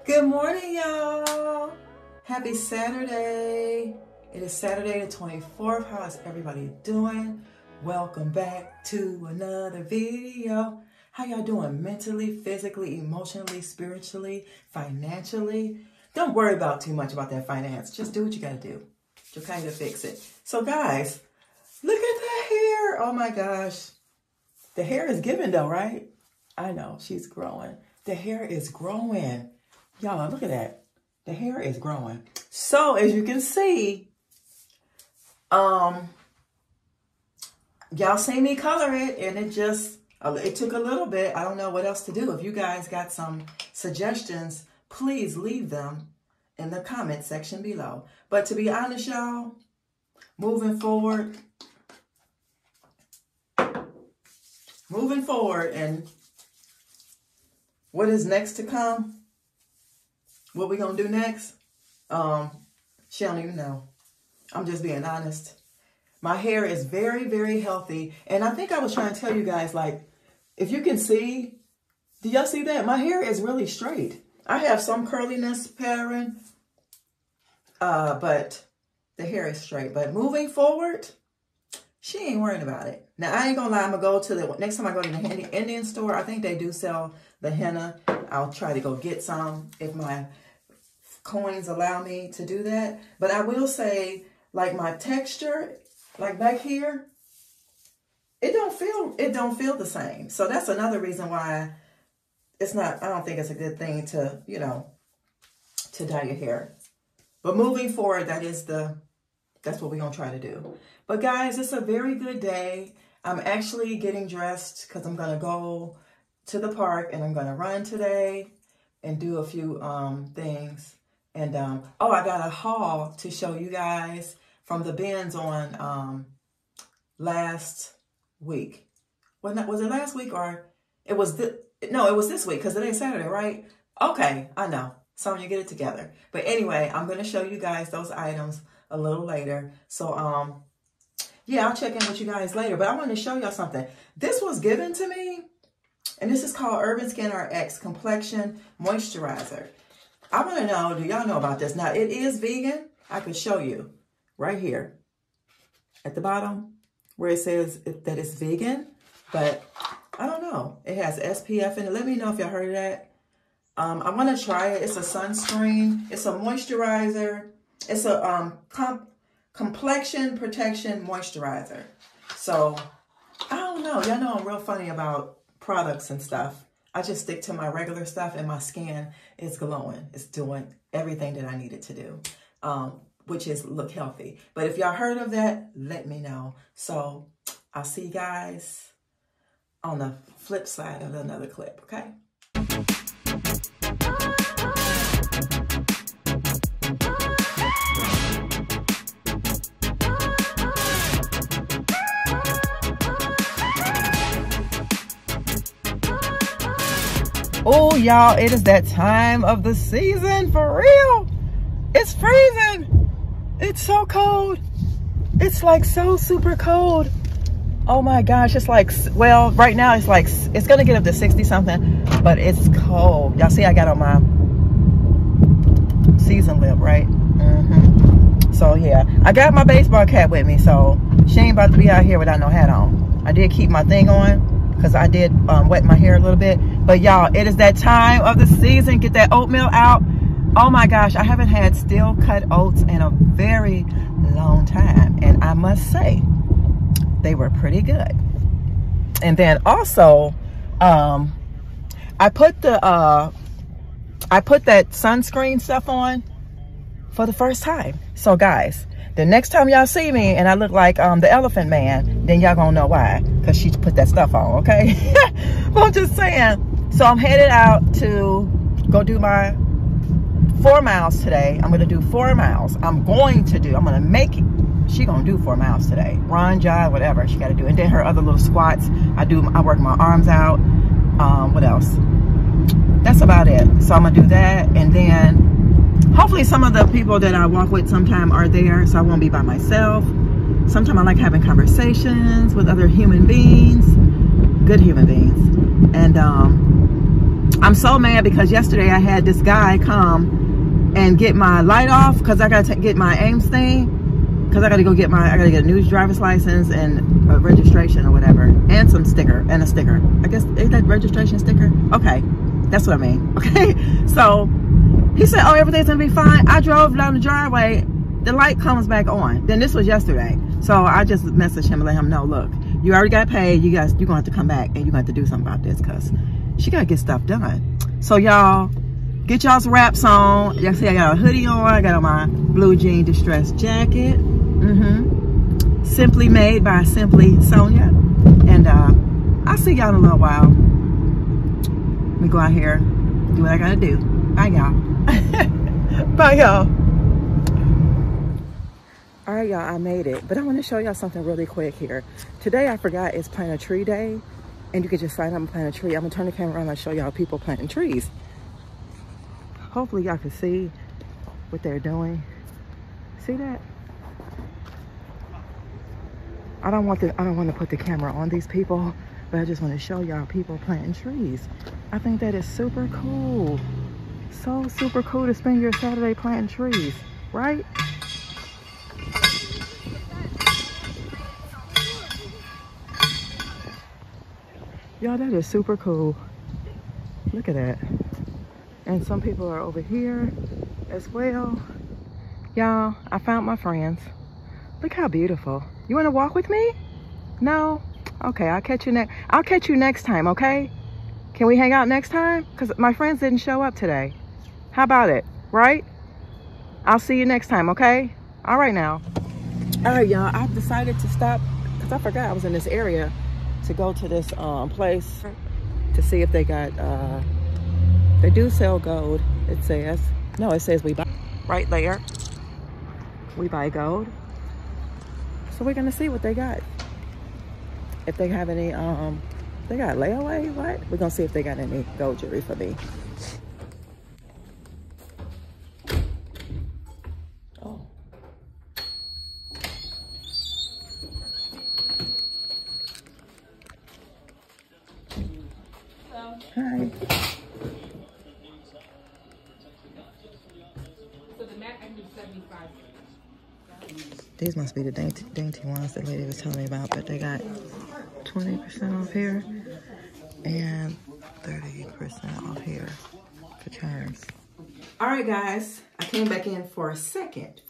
Good morning, y'all. Happy Saturday. It is Saturday the 24th. How is everybody doing? Welcome back to another video. How y'all doing mentally, physically, emotionally, spiritually, financially? Don't worry about too much about that finance. Just do what you got to do to kind of fix it. So guys, look at that hair. Oh my gosh. The hair is giving though, right? I know, she's growing. The hair is growing. Y'all, look at that. The hair is growing. So, as you can see, y'all see me color it, and it took a little bit. I don't know what else to do. If you guys got some suggestions, please leave them in the comment section below. But to be honest, y'all, moving forward, and what is next to come? What we gonna do next? She don't even know. I'm just being honest. My hair is very, very healthy. And I think I was trying to tell you guys, like, if you can see, do y'all see that? My hair is really straight. I have some curliness pattern, but the hair is straight. But moving forward, she ain't worrying about it. Now, I ain't gonna lie, I'm gonna go to the, next time I go to the Indian store, I think they do sell the henna. I'll try to go get some if my coins allow me to do that. But I will say, like, my texture, like back here, it don't feel the same. So that's another reason why it's not, I don't think it's a good thing to, you know, to dye your hair. But moving forward, that's what we're gonna try to do. But guys, it's a very good day. I'm actually getting dressed because I'm gonna go to the park and I'm gonna run today and do a few things. And oh, I got a haul to show you guys from the bins on last week. Was it last week or it was no, it was this week because today's Saturday, right? Okay, I know. Sonya, get it together. But anyway, I'm gonna show you guys those items a little later. So yeah, I'll check in with you guys later. But I want to show y'all something. This was given to me, and this is called Urban Skin RX Complexion Moisturizer. I want to know, do y'all know about this? Now, it is vegan. I can show you right here at the bottom where it says that it's vegan. But I don't know. It has SPF in it. Let me know if y'all heard of that. I want to try it. It's a sunscreen. It's a moisturizer. It's a complexion protection moisturizer. So, I don't know. Y'all know I'm real funny about products and stuff. I just stick to my regular stuff and my skin is glowing. It's doing everything that I need it to do, which is look healthy. But if y'all heard of that, let me know. So I'll see you guys on the flip side of another clip, okay? Oh, y'all, it is that time of the season for real. It's freezing. It's so cold. It's like so super cold. Oh my gosh, it's like, well, right now it's like, it's gonna get up to 60 something, but it's cold. Y'all see I got on my season lip, right? So yeah, I got my baseball cap with me, so she ain't about to be out here without no hat on. I did keep my thing on because I did wet my hair a little bit. But y'all, it is that time of the season. Get that oatmeal out. Oh my gosh, I haven't had steel cut oats in a very long time. And I must say, they were pretty good. And then also, I put that sunscreen stuff on for the first time. So guys, the next time y'all see me and I look like the Elephant Man, then y'all gonna know why. Because she put that stuff on, okay? But I'm just saying. So I'm headed out to go do my 4 miles today. I'm gonna do 4 miles. I'm gonna make it. She gonna do 4 miles today. Run, jog, whatever she gotta do. And then her other little squats. I work my arms out. What else? That's about it. So I'm gonna do that. And then hopefully some of the people that I walk with sometime are there. So I won't be by myself. Sometimes I like having conversations with other human beings. Good human beings. And I'm so mad because yesterday I had this guy come and get my light off because I got to get my Ames thing, because I got to go get I got to get a new driver's license and a registration or whatever, and some sticker, and a sticker. I guess, is that registration sticker? Okay, that's what I mean. Okay, so he said, oh, everything's gonna be fine. I drove down the driveway, the light comes back on. Then this was yesterday. So I just messaged him and let him know, look, you already got paid. You're gonna have to come back and you're gonna have to do something about this because she gotta get stuff done. So y'all, get y'all's wraps on. Y'all see I got a hoodie on. I got on my blue jean distressed jacket. Simply made by Simply Sonia. And I'll see y'all in a little while. Let me go out here, do what I gotta do. Bye, y'all. Bye, y'all. All right, y'all, I made it. But I want to show y'all something really quick here. Today, I forgot it's Plant a Tree Day. And you can just sign up and plant a tree. I'm going to turn the camera around and show y'all people planting trees. Hopefully, y'all can see what they're doing. See that? I don't want to put the camera on these people, but I just want to show y'all people planting trees. I think that is super cool. So super cool to spend your Saturday planting trees, right? Y'all, that is super cool. Look at that. And some people are over here as well. Y'all, I found my friends. Look how beautiful. You want to walk with me? No? Okay, I'll catch you next time, okay? Can we hang out next time? Because my friends didn't show up today. How about it, right? I'll see you next time, okay? All right now. All right, y'all, I've decided to stop because I forgot I was in this area to go to this place to see if they got, they do sell gold, it says. No, it says we buy, right there. We buy gold. So we're gonna see what they got. If they have any, they got layaway, what? We're gonna see if they got any gold jewelry for me. Oh. Hi. So the mat I do 75. These must be the dainty ones that lady was telling me about, but they got 20% off here and 30% off here for charms. All right, guys, I came back in for a second.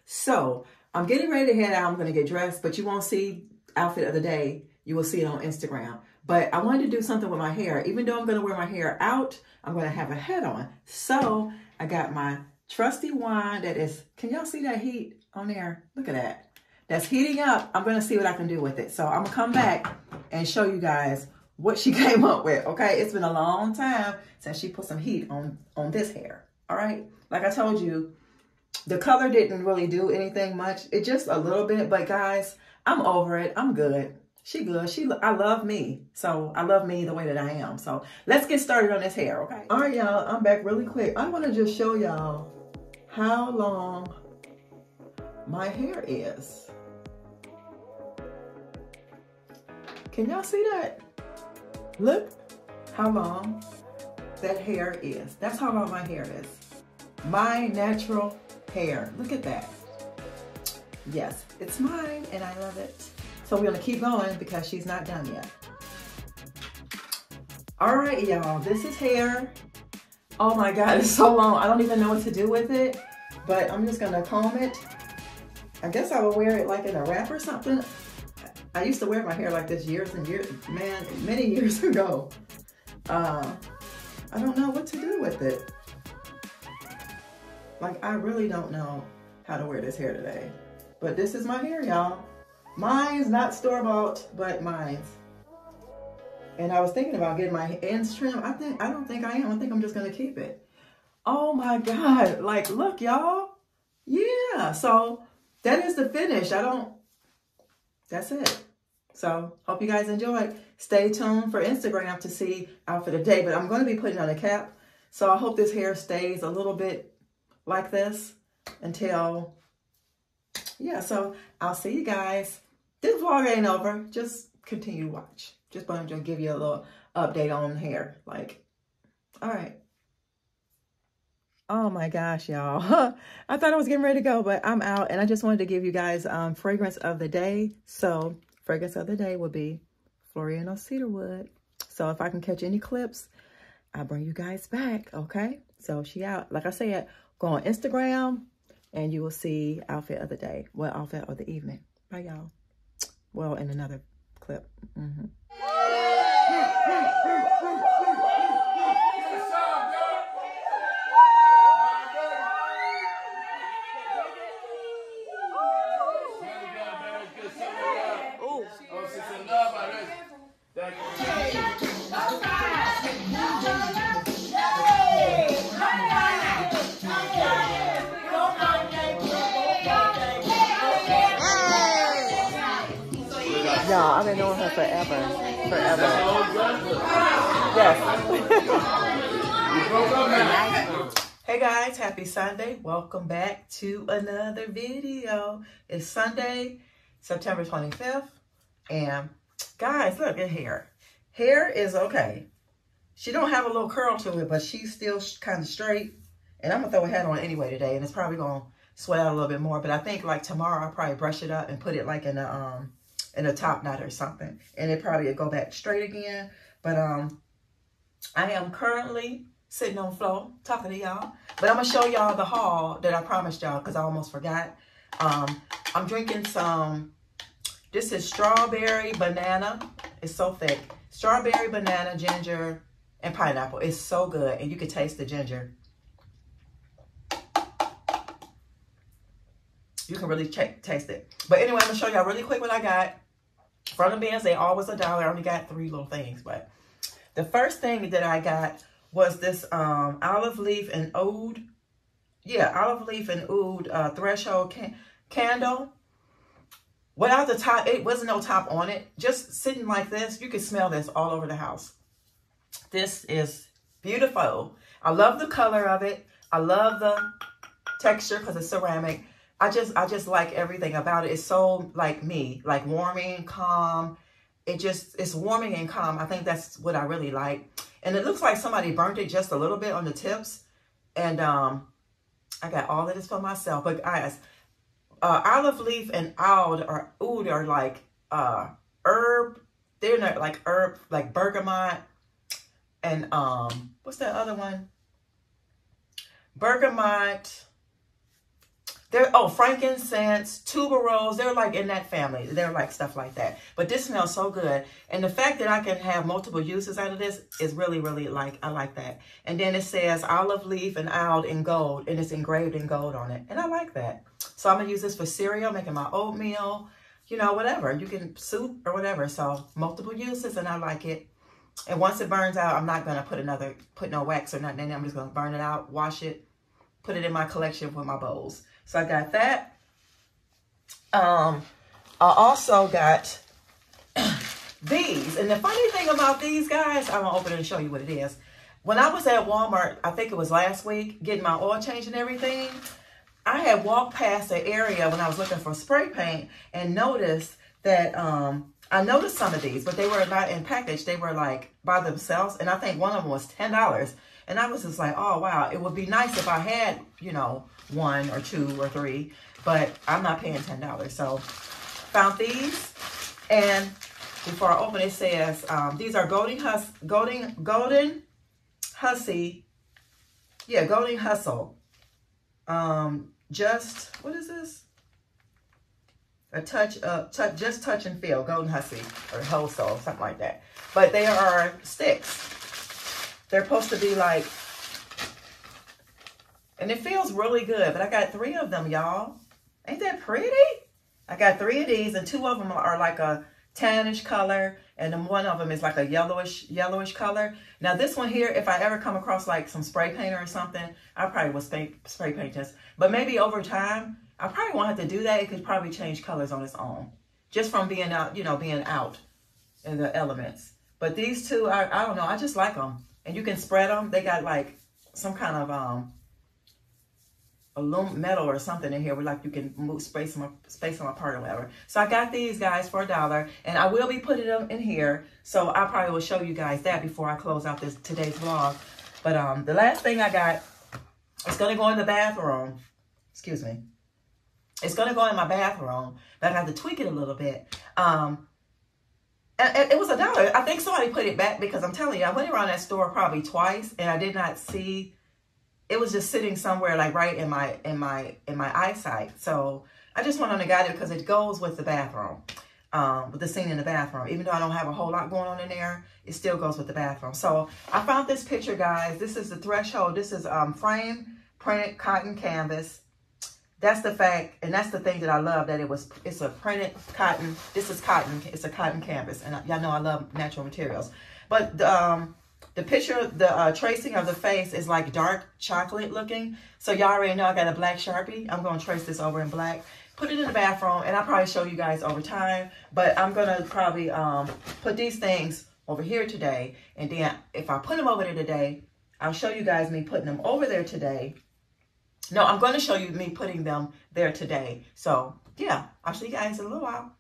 So I'm getting ready to head out. I'm going to get dressed, but you won't see outfit of the day. You will see it on Instagram. But I wanted to do something with my hair. Even though I'm going to wear my hair out, I'm going to have a hat on. So I got my trusty wand that is, can y'all see that heat on there? Look at that. That's heating up. I'm going to see what I can do with it. So I'm going to come back and show you guys what she came up with. Okay, it's been a long time since she put some heat on this hair. All right, like I told you, the color didn't really do anything much. It just a little bit, but guys, I'm over it. I'm good. She good. I love me. So I love me the way that I am. So let's get started on this hair, okay? All right, y'all, I'm back really quick. I want to just show y'all how long my hair is. Can y'all see that? Look how long that hair is. That's how long my hair is. My natural hair. Look at that. Yes, it's mine and I love it. So we're gonna keep going because she's not done yet. All right, y'all, this is hair. Oh my God, it's so long. I don't even know what to do with it, but I'm just gonna comb it. I guess I will wear it like in a wrap or something. I used to wear my hair like this years and years, man, many years ago. I don't know what to do with it. Like, I really don't know how to wear this hair today. But this is my hair, y'all. Mine's not store-bought, but mine's. And I was thinking about getting my ends trimmed. I don't think I am. I think I'm just gonna keep it. Oh my God, like, look, y'all. Yeah, so that is the finish. That's it. So hope you guys enjoyed. Stay tuned for Instagram to see outfit of the day, but I'm going to be putting on a cap. So I hope this hair stays a little bit like this until, yeah, so I'll see you guys. This vlog ain't over. Just continue to watch. Just wanted to give you a little update on hair. Like, all right. Oh my gosh, y'all. I thought I was getting ready to go, but I'm out. And I just wanted to give you guys fragrance of the day. So fragrance of the day would be Floriano Cedarwood. So if I can catch any clips, I'll bring you guys back, okay? So she out. Like I said, go on Instagram and you will see outfit of the day. Well, outfit of the evening. Bye, y'all. Well, in another clip. Y'all, I've been knowing her forever. Yes. Hey guys, happy Sunday. Welcome back to another video. It's Sunday, September 25th. And guys, look at hair. Hair is okay. She don't have a little curl to it, but she's still kind of straight. And I'm going to throw a hat on anyway today. And it's probably going to sweat out a little bit more. But I think like tomorrow I'll probably brush it up and put it like in a top knot or something. And it probably will go back straight again. But I am currently sitting on the floor talking to y'all. But I'm going to show y'all the haul that I promised y'all because I almost forgot. I'm drinking some, this is strawberry banana. It's so thick. Strawberry, banana, ginger, and pineapple. It's so good. And you can taste the ginger. You can really taste it. But anyway, I'm going to show y'all really quick what I got. From the bins, they always $1. I only got 3 little things. But the first thing that I got was this olive leaf and oud. Yeah, olive leaf and oud threshold candle. Without the top, it wasn't no top on it. Just sitting like this, you can smell this all over the house. This is beautiful. I love the color of it. I love the texture because it's ceramic. I just like everything about it. It's so like me, like warming, calm. It's warming and calm. I think that's what I really like. And it looks like somebody burnt it just a little bit on the tips. And I got all of this for myself. But guys, olive leaf and oud are like herb. They're not like herb, like bergamot. And what's that other one? Bergamot. Frankincense, tuberose, they're like in that family. They're like stuff like that. But this smells so good. And the fact that I can have multiple uses out of this is really, really I like that. And then it says olive leaf and oud in gold, and it's engraved in gold on it. And I like that. So I'm going to use this for cereal, making my oatmeal, you know, whatever. You can soup or whatever. So multiple uses, and I like it. And once it burns out, I'm not going to put no wax or nothing in it. I'm just going to burn it out, wash it, put it in my collection with my bowls. So I got that. I also got these. And the funny thing about these guys, I'm going to open it and show you what it is. When I was at Walmart, I think it was last week, getting my oil change and everything, I had walked past the area when I was looking for spray paint and noticed that, I noticed some of these, but they were not in package. They were like by themselves. And I think one of them was $10. And I was just like, oh, wow, it would be nice if I had, you know, 1 or 2 or 3, but I'm not paying $10. So found these. And before I open it, says, these are Golden Hustle. Just, what is this? Just touch and feel, Golden Hussy or Hustle, something like that. But they are sticks. They're supposed to be like, and it feels really good. But I got 3 of them, y'all. Ain't that pretty? I got 3 of these, and 2 of them are like a tannish color, and then one of them is like a yellowish color. Now this one here, if I ever come across like some spray paint or something, I probably will spray paint this. But maybe over time, I probably won't have to do that. It could probably change colors on its own, just from being out, you know, being out in the elements. But these 2, I don't know, I just like them. And you can spread them. They got like some kind of metal or something in here where like you can move, space them apart or whatever. So I got these guys for $1, and I will be putting them in here. So I probably will show you guys that before I close out today's vlog. But the last thing I got, it's gonna go in the bathroom. Excuse me. It's gonna go in my bathroom, but I have to tweak it a little bit. And it was $1. I think somebody put it back because I'm telling you, I went around that store probably twice and I did not see. It was just sitting somewhere like right in my eyesight. So I just went on and got it because it goes with the bathroom, with the scene in the bathroom. Even though I don't have a whole lot going on in there, it still goes with the bathroom. So I found this picture, guys. This is the Threshold. This is frame printed cotton canvas. That's the fact, and that's the thing that I love, that it's a printed cotton. This is cotton. It's a cotton canvas, and y'all know I love natural materials. But the picture, the tracing of the face is like dark chocolate looking. So y'all already know I got a black Sharpie. I'm going to trace this over in black. Put it in the bathroom, and I'll probably show you guys over time. But I'm going to probably put these things over here today. And then if I put them over there today, I'll show you guys me putting them over there today. No, I'm going to show you me putting them there today. So, yeah, I'll see you guys in a little while.